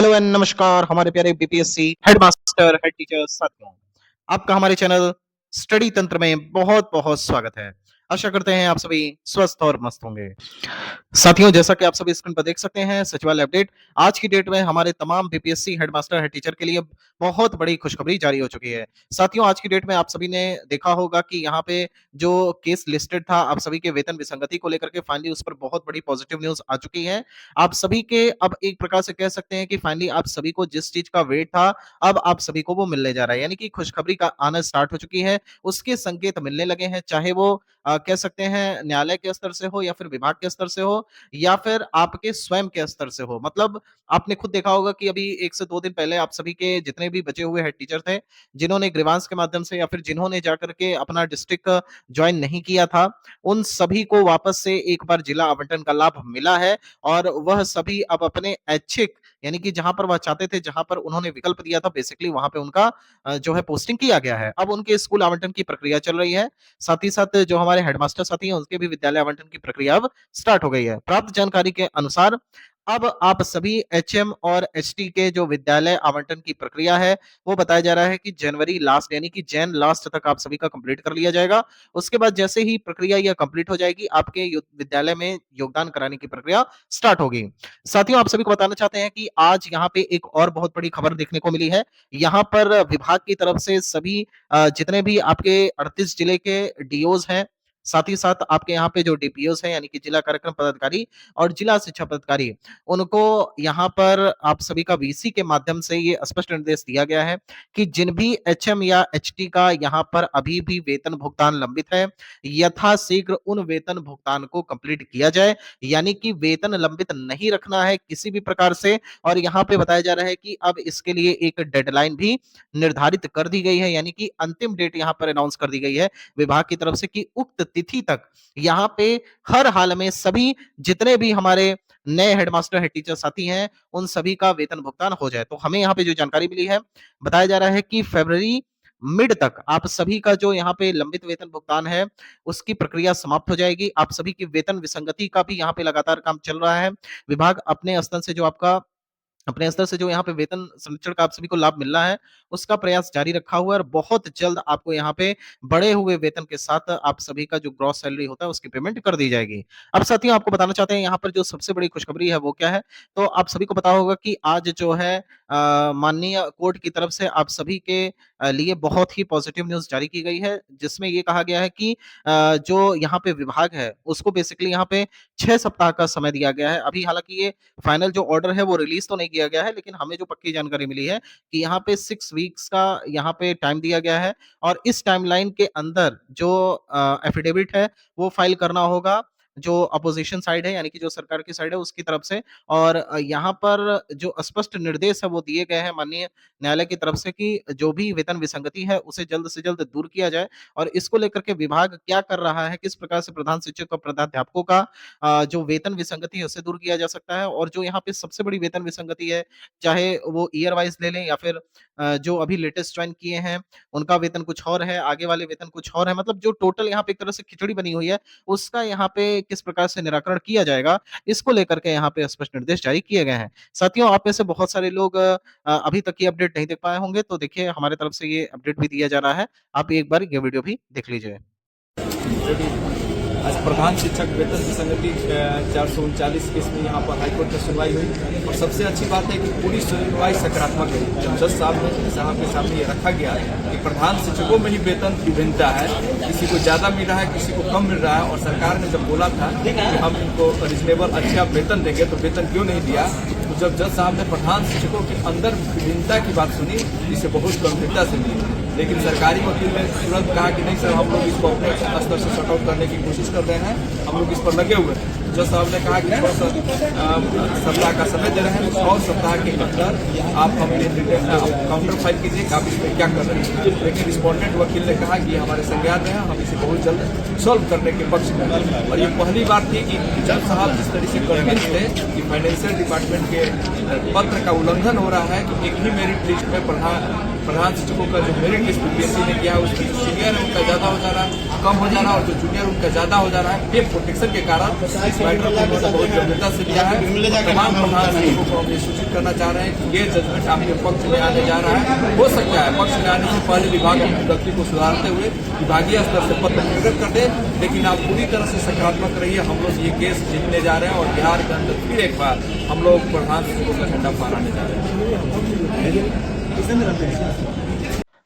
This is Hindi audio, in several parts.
हेलो एंड नमस्कार हमारे प्यारे बीपीएससी हेडमास्टर हेड टीचर साथियों। आपका हमारे चैनल स्टडी तंत्र में बहुत बहुत स्वागत है। आशा करते हैं आप सभी स्वस्थ और मस्त होंगे। साथियों, जैसा कि आप सभी स्क्रीन पर देख सकते हैं, सचिवालय अपडेट आज की डेट में हमारे तमाम बीपीएससी हेडमास्टर हेड टीचर के लिए बहुत बड़ी खुशखबरी जारी हो चुकी है। साथियों, आज की डेट में आप सभी ने देखा होगा कि यहाँ पे जो केस लिस्टेड था आप सभी के वेतन विसंगति को लेकर के, फाइनली उस पर बहुत बड़ी पॉजिटिव न्यूज आ चुकी है। आप सभी के अब एक प्रकार से कह सकते हैं कि फाइनली आप सभी को जिस चीज का वेट था अब आप सभी को वो मिलने जा रहा है, यानी कि खुशखबरी का आना स्टार्ट हो चुकी है। उसके संकेत मिलने लगे हैं, चाहे वो कह सकते हैं न्यायालय के स्तर से हो या फिर विभाग के स्तर से हो या फिर आपके स्वयं के स्तर से हो। मतलब आपने खुद देखा होगा कि अभी 1 से 2 दिन पहले आप सभी के जितने भी बचे हुए हेड टीचर थे, जिन्होंने ग्रीवांस के माध्यम से या फिर जिन्होंने जाकर के अपना डिस्ट्रिक्ट जॉइन नहीं किया था, उन सभी को वापस से एक बार जिला आवंटन का लाभ मिला है और वह सभी अब अपने ऐच्छिक, यानी कि जहां पर वह चाहते थे, जहां पर उन्होंने विकल्प दिया था, बेसिकली वहां पे उनका जो है पोस्टिंग किया गया है। अब उनके स्कूल आवंटन की प्रक्रिया चल रही है। साथ ही साथ जो हमारे हेडमास्टर साथी हैं उनके भी विद्यालय आवंटन की प्रक्रिया अब स्टार्ट हो गई है। प्राप्त जानकारी के अनुसार अब आप सभी एचएम और एचटी के जो विद्यालय आवंटन की प्रक्रिया है वो बताया जा रहा है कि जनवरी लास्ट, यानी कि जैन लास्ट तक आप सभी का कंप्लीट कर लिया जाएगा। उसके बाद जैसे ही प्रक्रिया यह कंप्लीट हो जाएगी, आपके विद्यालय में योगदान कराने की प्रक्रिया स्टार्ट होगी। साथियों, आप सभी को बताना चाहते हैं कि आज यहाँ पे एक और बहुत बड़ी खबर देखने को मिली है। यहाँ पर विभाग की तरफ से सभी जितने भी आपके 38 जिले के डीओज हैं, साथ ही साथ आपके यहाँ पे जो डीपीओज हैं, यानी कि जिला कार्यक्रम पदाधिकारी और जिला शिक्षा पदाधिकारी, उनको यहाँ पर आप सभी का वीसी के माध्यम से ये स्पष्ट निर्देश दिया गया है कि जिन भी एचएम या एचटी का यहाँ पर अभी भी वेतन भुगतान लंबित है, यथाशीघ्र उन वेतन भुगतान को कंप्लीट किया जाए, यानी कि वेतन लंबित नहीं रखना है किसी भी प्रकार से। और यहाँ पे बताया जा रहा है कि अब इसके लिए एक डेडलाइन भी निर्धारित कर दी गई है, यानी कि अंतिम डेट यहाँ पर अनाउंस कर दी गई है विभाग की तरफ से कि उक्त तिथि तक यहाँ पे हर हाल में सभी जितने भी हमारे नए हेडमास्टर हेड टीचर साथी हैं उन सभी का वेतन भुगतान हो जाए। तो हमें यहाँ पे जो जानकारी मिली है, बताया जा रहा है कि फरवरी मिड तक आप सभी का जो यहाँ पे लंबित वेतन भुगतान है उसकी प्रक्रिया समाप्त हो जाएगी। आप सभी की वेतन विसंगति का भी यहाँ पे लगातार काम चल रहा है। विभाग अपने स्तर से जो यहाँ पे वेतन संरक्षण का आप सभी को लाभ मिल रहा है उसका प्रयास जारी रखा हुआ है और बहुत जल्द आपको यहाँ पे बढ़े हुए वेतन के साथ आप सभी का जो ग्रॉस सैलरी होता है उसकी पेमेंट कर दी जाएगी। अब साथियों, आपको बताना चाहते हैं यहाँ पर जो सबसे बड़ी खुशखबरी है वो क्या है। तो आप सभी को पता होगा कि आज जो है माननीय कोर्ट की तरफ से आप सभी के लिए बहुत ही पॉजिटिव न्यूज जारी की गई है, जिसमें ये कहा गया है कि जो यहाँ पे विभाग है उसको बेसिकली यहाँ पे 6 सप्ताह का समय दिया गया है। अभी हालांकि ये फाइनल जो ऑर्डर है वो रिलीज तो नहीं किया गया है, लेकिन हमें जो पक्की जानकारी मिली है कि यहाँ पे 6 वीक्स का यहाँ पे टाइम दिया गया है और इस टाइमलाइन के अंदर जो एफिडेविट है वो फाइल करना होगा जो अपोजिशन साइड है, यानी कि जो सरकार की साइड है उसकी तरफ से। और यहाँ पर जो स्पष्ट निर्देश है वो दिए गए हैं माननीय न्यायालय की तरफ से कि जो भी वेतन विसंगति है उसे जल्द से जल्द दूर किया जाए। और इसको लेकर के विभाग क्या कर रहा है, किस प्रकार से प्रधान शिक्षक और प्रधाध्यापकों का जो वेतन विसंगति है उसे दूर किया जा सकता है। और जो यहाँ पे सबसे बड़ी वेतन विसंगति है, चाहे वो ईयर वाइज ले लें या फिर जो अभी लेटेस्ट ज्वाइन किए हैं उनका वेतन कुछ और है, आगे वाले वेतन कुछ और है, मतलब जो टोटल यहाँ पे एक तरह से खिचड़ी बनी हुई है उसका यहाँ पे किस प्रकार से निराकरण किया जाएगा, इसको लेकर के यहाँ पे स्पष्ट निर्देश जारी किए गए हैं। साथियों, आप में से बहुत सारे लोग अभी तक ये अपडेट नहीं देख पाए होंगे, तो देखिए हमारे तरफ से ये अपडेट भी दिया जा रहा है, आप एक बार ये वीडियो भी देख लीजिए। आज प्रधान शिक्षक वेतन विसंगति 439 केस में यहाँ पर हाईकोर्ट में सुनवाई हुई और सबसे अच्छी बात है कि पूरी सुनवाई सकारात्मक है। जब जज साहब के सामने ये रखा गया कि प्रधान शिक्षकों में ही वेतन की भिन्नता है, किसी को ज़्यादा मिल रहा है, किसी को कम मिल रहा है, और सरकार ने जब बोला था कि हम इनको रिजनेबल अच्छा वेतन देंगे तो वेतन क्यों नहीं दिया, तो जब जज साहब ने प्रधान शिक्षकों के अंदर विभिन्नता की बात सुनी इसे बहुत गंभीरता से ली। लेकिन सरकारी वकील ने तुरंत कहा कि नहीं सर, हम लोग इसको अपने स्तर से शॉर्ट आउट करने की कोशिश कर रहे हैं, हम लोग इस पर लगे हुए हैं। जज साहब ने कहा कि 6 सप्ताह का समय दे रहे हैं, 100 सप्ताह के अंदर आप अपने काउंटर फाइल कीजिए कि आप इसमें क्या कर रहे हैं। लेकिन रिस्पोंडेंट वकील ने कहा कि हमारे संज्ञान में है, हम इसे बहुत जल्द सॉल्व करने के पक्ष में हैं। और ये पहली बार थी कि जज साहब जिस तरह से कन्विंस थे कि फाइनेंशियल डिपार्टमेंट के पत्र का उल्लंघन हो रहा है कि एक ही मेरिट लिस्ट में प्रधान शिक्षकों का जो मेरिट लिस्ट यूपीएससी ने किया है उसकी सीनियर है उनका ज़्यादा हो जा रहा है, कम हो जा रहा है, और जो जूनियर उनका ज़्यादा हो जा रहा है, पे प्रोटेक्शन के कारण इसे मैटर को उन्होंने बहुत गंभीरता से लिया है। तमाम प्रधान सचिवों को हम ये सूचित करना चाह रहे हैं कि ये जजमेंट आपके पक्ष में आने जा रहा है। हो सकता है पक्ष में आने से पहले विभाग अपनी गलती को सुधारते हुए विभागीय स्तर से पत्र निर्गत कर दे, लेकिन आप पूरी तरह से सकारात्मक रहिए। हम लोग ये केस जीतने जा रहे हैं और बिहार के अंदर फिर एक बार हम लोग प्रधान सचिवों का झंडा फहराने जा रहे हैं।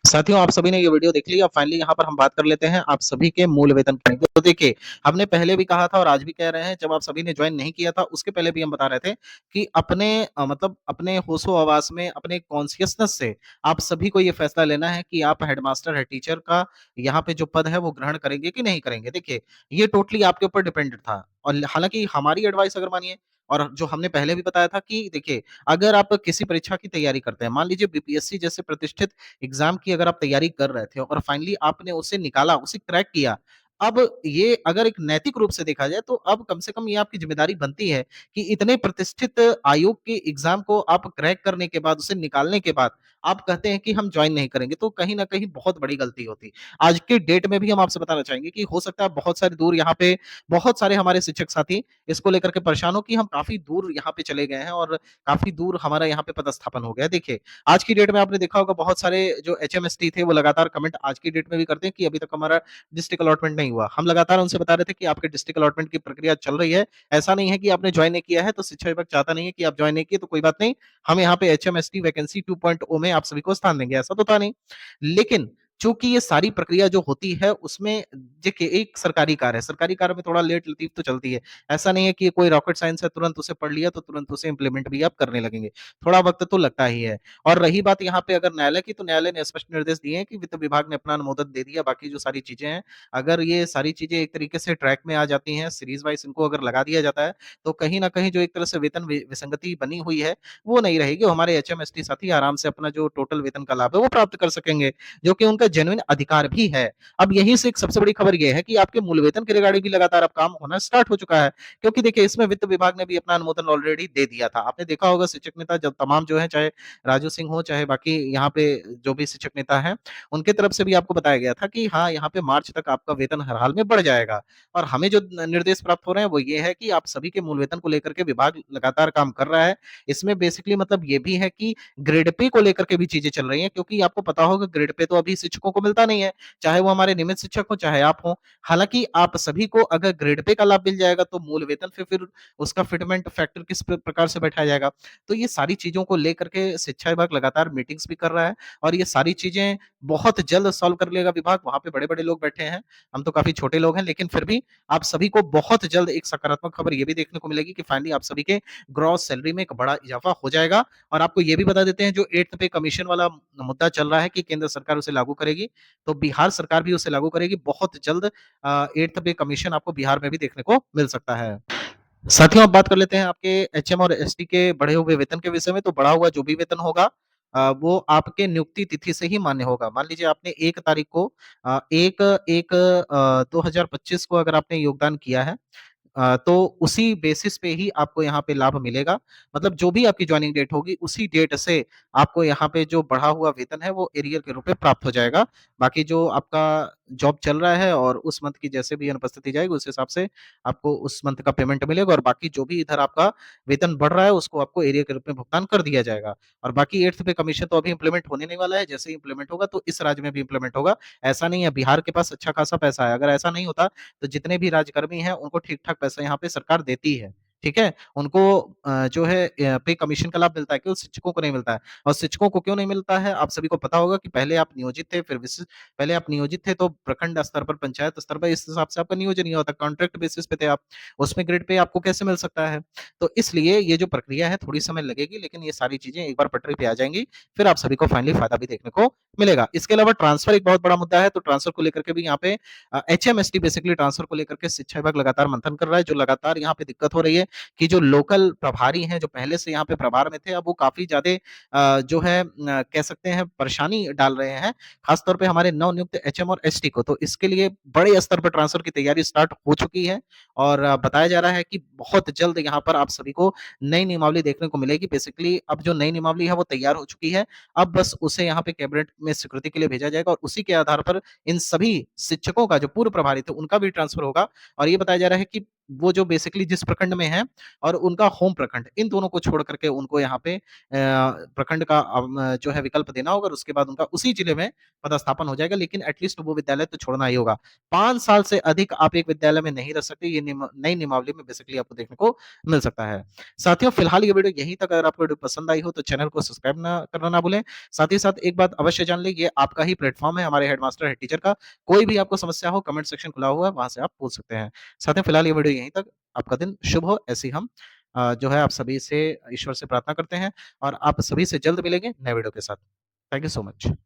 साथियों, आप सभी ने ये वीडियो देख ली। अब फाइनली यहाँ पर हम बात कर लेते हैं आप सभी के मूल वेतन की। तो देखिए, हमने पहले भी कहा था और आज भी कह रहे हैं, जब आप सभी ने ज्वाइन नहीं किया था उसके पहले भी हम बता रहे थे कि अपने मतलब अपने होशो-हवास में, अपने कॉन्शियसनेस से आप सभी को ये फैसला लेना है कि आप हेडमास्टर, हेड टीचर का यहाँ पे जो पद है वो ग्रहण करेंगे कि नहीं करेंगे। देखिए, ये टोटली आपके ऊपर डिपेंडेंट था और हालाँकि हमारी एडवाइस अगर मानिए और जो हमने पहले भी बताया था कि देखिए, अगर आप किसी परीक्षा की तैयारी करते हैं, मान लीजिए बीपीएससी जैसे प्रतिष्ठित एग्जाम की अगर आप तैयारी कर रहे थे और फाइनली आपने उसे निकाला, उसे क्रैक किया। अब ये अगर एक नैतिक रूप से देखा जाए तो अब कम से कम ये आपकी ज़िम्मेदारी बनती है कि इतने प्रतिष्ठित आयोग के एग्ज़ाम को आप क्रैक करने के बाद, उसे निकालने के बाद आप कहते हैं कि हम जॉइन नहीं करेंगे, तो कहीं न कहीं बहुत बड़ी गलती होती। आज के डेट में भी हम आपसे बताना चाहेंगे कि हो सकता है बहुत सारी दूर यहाँ पे बहुत सारे हमारे शिक्षक साथी इसको लेकर के परेशान हो कि हम काफ़ी दूर यहाँ पे चले गए हैं और काफ़ी दूर हमारा यहाँ पे पदस्थापन हो गया है। देखिए, आज की डेट में आपने देखा होगा बहुत सारे जो एचएमएसटी थे वो लगातार कमेंट आज की डेट में भी करते हैं कि अभी तक हमारा डिस्ट्रिक्ट अलॉटमेंट नहीं हुआ। हम लगातार उनसे बता रहे थे कि आपके डिस्ट्रिक्ट अलॉटमेंट की प्रक्रिया चल रही है। ऐसा नहीं है कि आपने जॉइन नहीं किया है तो शिक्षा विभाग चाहता नहीं है कि आप जॉइन नहीं किए तो कोई बात नहीं। हम यहाँ पे एचएमएसटी वैकेंसी 2.0 में आप सभी को स्थान देंगे, ऐसा तो था नहीं। लेकिन चूँकि ये सारी प्रक्रिया जो होती है उसमें देखिए एक सरकारी कार्य है, सरकारी कार्य में थोड़ा लेट लतीफ़ तो चलती है। ऐसा नहीं है कि कोई रॉकेट साइंस है तुरंत उसे पढ़ लिया तो तुरंत उसे इम्प्लीमेंट भी आप करने लगेंगे। थोड़ा वक़्त तो लगता ही है। और रही बात यहाँ पे अगर न्यायालय की, तो न्यायालय ने स्पष्ट निर्देश दिए हैं कि वित्त विभाग ने अपना अनुमोदन दे दिया। बाकी जो सारी चीज़ें हैं, अगर ये सारी चीज़ें एक तरीके से ट्रैक में आ जाती हैं, सीरीज़ वाइज़ इनको अगर लगा दिया जाता है, तो कहीं न कहीं जो एक तरह से वेतन विसंगति बनी हुई है, वो नहीं रहेगी। हमारे एचएमएसटी साथी आराम से अपना जो टोटल वेतन का लाभ है, वो प्राप्त कर सकेंगे, जो कि उनका जेन्युइन अधिकार भी है। अब यहीं से एक सबसे बड़ी खबर ये है कि आपके मूल वेतन के रिगार्डिंग भी लगातार अब काम होना स्टार्ट हो चुका है। क्योंकि देखिए इसमें वित्त विभाग ने भी अपना अनुमोदन ऑलरेडी दे दिया था। आपने देखा होगा शिक्षक नेता जब तमाम जो है चाहे राजू सिंह हो, चाहे बाकी यहाँ पे जो भी शिक्षक नेता हैं, उनके तरफ से भी आपको बताया गया था कि हाँ, यहाँ पे मार्च तक आपका वेतन हर हाल में बढ़ जाएगा। और हमें जो निर्देश प्राप्त हो रहे हैं वो ये है कि आप सभी के मूल वेतन को लेकर के विभाग लगातार काम कर रहा है। इसमें बेसिकली मतलब ये भी है कि ग्रेड पे को लेकर के भी चीज़ें चल रही हैं, क्योंकि आपको पता होगा ग्रेड पे तो अभी शिक्षकों को मिलता नहीं है, चाहे वो हमारे नियमित शिक्षक हो, चाहे आप हो। हालाँकि आप सभी को अगर ग्रेड पे का लाभ मिल जाएगा तो मूल वेतन फिर उसका फिटमेंट फैक्टर किस प्रकार से बैठाया जाएगा। तो ये सारी चीज़ों को लेकर के शिक्षा विभाग लगातार मीटिंग्स भी कर रहा है और ये सारी चीज़ें बहुत जल्द सॉल्व कर लेगा विभाग। वहाँ पे बड़े-बड़े लोग बैठे हैं, हम तो काफ़ी छोटे लोग हैं, लेकिन फिर भी आप सभी को बहुत जल्द एक सकारात्मक खबर ये भी देखने को मिलेगी कि फाइनली आप सभी के ग्रॉस सैलरी में एक बड़ा इज़ाफ़ा हो जाएगा। और आपको ये भी बता देते हैं, जो 8th पे कमीशन वाला मुद्दा चल रहा है कि केंद्र सरकार उसे लागू करेगी, तो बिहार सरकार भी उसे लागू करेगी। बहुत जल्द 8th पे कमीशन आपको बिहार में भी देखने को मिल सकता है। साथियों, अब बात कर लेते हैं आपके एचएम और एसटी के बढ़े हुए वेतन के विषय में। तो बढ़ा हुआ जो भी वेतन होगा वो आपके नियुक्ति तिथि से ही मान्य होगा। मान लीजिए आपने 1 तारीख को 2025 को अगर आपने योगदान किया है, तो उसी बेसिस पे ही आपको यहाँ पे लाभ मिलेगा। मतलब जो भी आपकी जॉइनिंग डेट होगी, उसी डेट से आपको यहाँ पे जो बढ़ा हुआ वेतन है, वो एरियर के रूप में प्राप्त हो जाएगा। बाकी जो आपका जॉब चल रहा है और उस मंथ की जैसे भी अनुपस्थिति जाएगी, उस हिसाब से आपको उस मंथ का पेमेंट मिलेगा और बाकी जो भी इधर आपका वेतन बढ़ रहा है, उसको आपको एरियर के रूप में भुगतान कर दिया जाएगा। और बाकी 8th पे कमीशन तो अभी इम्प्लीमेंट होने नहीं वाला है। जैसे ही इम्प्लीमेंट होगा, तो इस राज्य में भी इम्प्लीमेंट होगा। ऐसा नहीं है, बिहार के पास अच्छा खासा पैसा है। अगर ऐसा नहीं होता, तो जितने भी राज्यकर्मी हैं, उनको ठीक-ठाक पैसा यहाँ पे सरकार देती है, ठीक है? उनको जो है पे कमीशन का लाभ मिलता है, केवल शिक्षकों को नहीं मिलता है। और शिक्षकों को क्यों नहीं मिलता है, आप सभी को पता होगा कि पहले आप नियोजित थे, फिर पहले आप नियोजित थे तो प्रखंड स्तर पर, पंचायत स्तर पर इस हिसाब से आपका नियोजन नहीं होता, कॉन्ट्रैक्ट बेसिस पे थे आप, उसमें ग्रेड पे आपको कैसे मिल सकता है? तो इसलिए ये जो प्रक्रिया है थोड़ी समय लगेगी, लेकिन ये सारी चीज़ें एक बार पटरी पे आ जाएँगी, फिर आप सभी को फाइनली फ़ायदा भी देखने को मिलेगा। इसके अलावा ट्रांसफर एक बहुत बड़ा मुद्दा है, तो ट्रांसफर को लेकर के भी यहाँ पे एचएमएसटी बेसिकली ट्रांसफर को लेकर के शिक्षा विभाग लगातार मंथन कर रहा है। जो लगातार यहाँ पे दिक्कत हो रही है कि जो लोकल प्रभारी हैं, जो पहले से यहाँ पे प्रभार में थे, अब वो काफ़ी ज़्यादा जो है कह सकते हैं परेशानी डाल रहे हैं, खास तौर पे हमारे नवनियुक्त एचएम और एसटी को। तो इसके लिए बड़े स्तर पर ट्रांसफर की तैयारी स्टार्ट हो चुकी है और बताया जा रहा है कि बहुत जल्द यहाँ पर आप सभी को नई नियमावली देखने को मिलेगी। बेसिकली अब जो नई नियमावली है वो तैयार हो चुकी है। अब बस उसे यहाँ पे कैबिनेट में स्वीकृति के लिए भेजा जाएगा और उसी के आधार पर इन सभी शिक्षकों का जो पूर्व प्रभारी थे, उनका भी ट्रांसफर होगा। और ये बताया जा रहा है कि वो जो बेसिकली जिस प्रखंड में है और उनका होम प्रखंड, इन दोनों को छोड़ करके उनको यहाँ पे प्रखंड का जो है विकल्प देना होगा और उसके बाद उनका उसी जिले में पदस्थापन हो जाएगा, लेकिन एटलीस्ट वो विद्यालय तो छोड़ना ही होगा। 5 साल से अधिक आप एक विद्यालय में नहीं रह सकते, ये नई नियमावली में बेसिकली आपको देखने को मिल सकता है। साथियों, फिलहाल ये वीडियो यहीं तक। अगर आपको वीडियो पसंद आई हो तो चैनल को सब्सक्राइब ना करना ना भूलें। साथ ही साथ एक बात अवश्य जान लें, ये आपका ही प्लेटफ़ॉर्म है हमारे हेडमास्टर, हेड टीचर का। कोई भी आपको समस्या हो, कमेंट सेक्शन खुला हुआ है, वहाँ से आप पूछ सकते हैं। साथियों, फिलहाल ये वीडियो यहीं तक। आपका दिन शुभ हो, ऐसी हम जो है आप सभी से ईश्वर से प्रार्थना करते हैं और आप सभी से जल्द मिलेंगे नए वीडियो के साथ। Thank you so much.